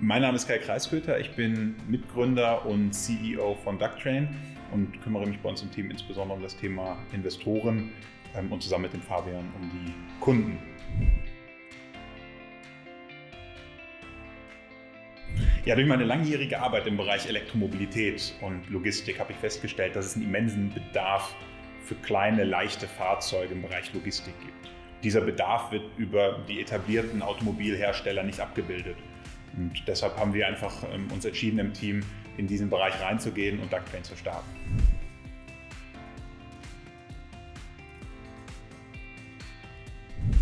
Mein Name ist Kai Kreisköter, ich bin Mitgründer und CEO von Ducktrain und kümmere mich bei uns im Team insbesondere um das Thema Investoren und zusammen mit dem Fabian um die Kunden. Ja, durch meine langjährige Arbeit im Bereich Elektromobilität und Logistik habe ich festgestellt, dass es einen immensen Bedarf für kleine, leichte Fahrzeuge im Bereich Logistik gibt. Dieser Bedarf wird über die etablierten Automobilhersteller nicht abgebildet. Und deshalb haben wir einfach uns entschieden, im Team in diesen Bereich reinzugehen und Ducktrain zu starten.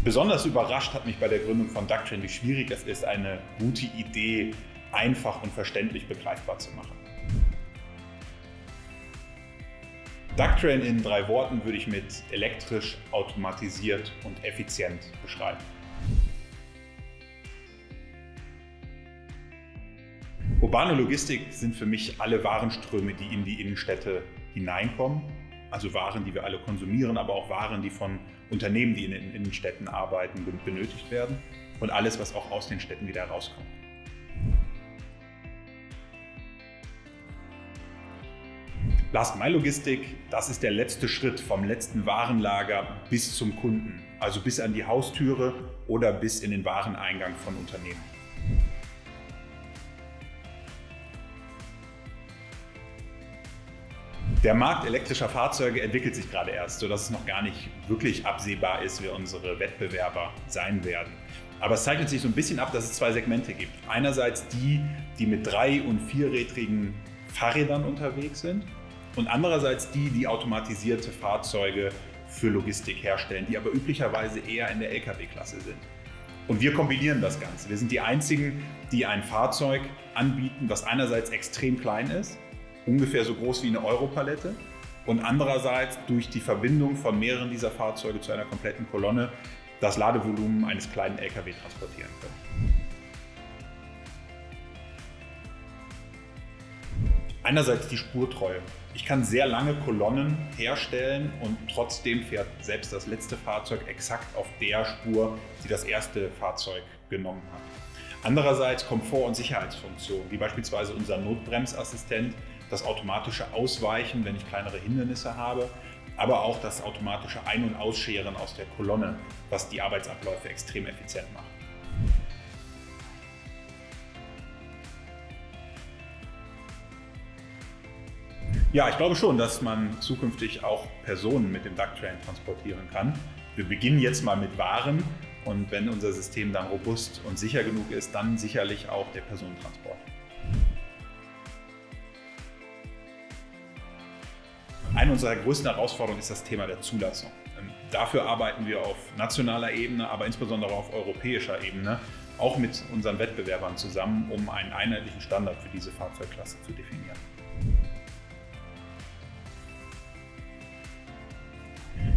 Besonders überrascht hat mich bei der Gründung von Ducktrain, wie schwierig es ist, eine gute Idee einfach und verständlich begreifbar zu machen. Ducktrain in 3 Worten würde ich mit elektrisch, automatisiert und effizient beschreiben. Urbane Logistik sind für mich alle Warenströme, die in die Innenstädte hineinkommen. Also Waren, die wir alle konsumieren, aber auch Waren, die von Unternehmen, die in den Innenstädten arbeiten, benötigt werden. Und alles, was auch aus den Städten wieder rauskommt. Last-Mile-Logistik, das ist der letzte Schritt vom letzten Warenlager bis zum Kunden. Also bis an die Haustüre oder bis in den Wareneingang von Unternehmen. Der Markt elektrischer Fahrzeuge entwickelt sich gerade erst, sodass es noch gar nicht wirklich absehbar ist, wer unsere Wettbewerber sein werden. Aber es zeichnet sich so ein bisschen ab, dass es 2 Segmente gibt. Einerseits die, die mit 3- und 4-rädrigen Fahrrädern unterwegs sind und andererseits die, die automatisierte Fahrzeuge für Logistik herstellen, die aber üblicherweise eher in der Lkw-Klasse sind. Und wir kombinieren das Ganze. Wir sind die einzigen, die ein Fahrzeug anbieten, das einerseits extrem klein ist, ungefähr so groß wie eine Europalette und andererseits durch die Verbindung von mehreren dieser Fahrzeuge zu einer kompletten Kolonne das Ladevolumen eines kleinen Lkw transportieren können. Einerseits die Spurtreue. Ich kann sehr lange Kolonnen herstellen und trotzdem fährt selbst das letzte Fahrzeug exakt auf der Spur, die das erste Fahrzeug genommen hat. Andererseits Komfort- und Sicherheitsfunktionen, wie beispielsweise unser Notbremsassistent, das automatische Ausweichen, wenn ich kleinere Hindernisse habe, aber auch das automatische Ein- und Ausscheren aus der Kolonne, was die Arbeitsabläufe extrem effizient macht. Ja, ich glaube schon, dass man zukünftig auch Personen mit dem Ducktrain transportieren kann. Wir beginnen jetzt mal mit Waren und wenn unser System dann robust und sicher genug ist, dann sicherlich auch der Personentransport. Eine unserer größten Herausforderungen ist das Thema der Zulassung. Dafür arbeiten wir auf nationaler Ebene, aber insbesondere auf europäischer Ebene, auch mit unseren Wettbewerbern zusammen, um einen einheitlichen Standard für diese Fahrzeugklasse zu definieren.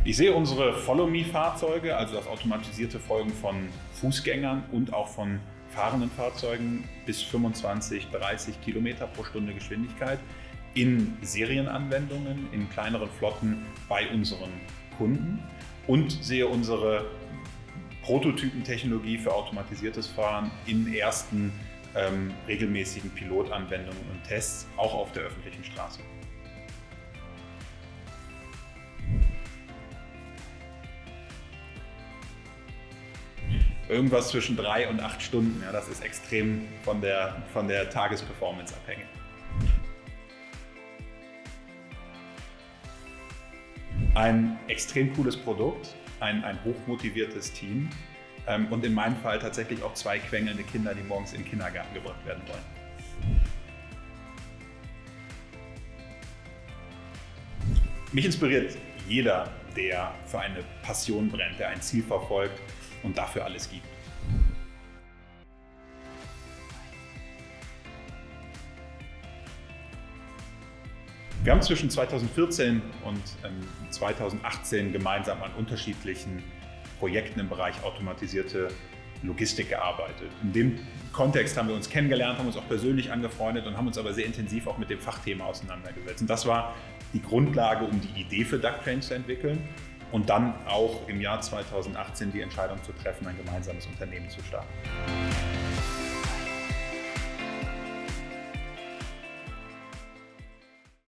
Ich sehe unsere Follow-Me-Fahrzeuge, also das automatisierte Folgen von Fußgängern und auch von fahrenden Fahrzeugen bis 25, 30 Kilometer pro Stunde Geschwindigkeit in Serienanwendungen, in kleineren Flotten bei unseren Kunden und sehe unsere Prototypentechnologie für automatisiertes Fahren in ersten regelmäßigen Pilotanwendungen und Tests, auch auf der öffentlichen Straße. Irgendwas zwischen 3 und 8 Stunden, ja, das ist extrem von der Tagesperformance abhängig. Ein extrem cooles Produkt, ein hochmotiviertes Team und in meinem Fall tatsächlich auch 2 quengelnde Kinder, die morgens in den Kindergarten gebracht werden wollen. Mich inspiriert jeder, der für eine Passion brennt, der ein Ziel verfolgt und dafür alles gibt. Wir haben zwischen 2014 und 2018 gemeinsam an unterschiedlichen Projekten im Bereich automatisierte Logistik gearbeitet. In dem Kontext haben wir uns kennengelernt, haben uns auch persönlich angefreundet und haben uns aber sehr intensiv auch mit dem Fachthema auseinandergesetzt. Und das war die Grundlage, um die Idee für Ducktrain zu entwickeln und dann auch im Jahr 2018 die Entscheidung zu treffen, ein gemeinsames Unternehmen zu starten.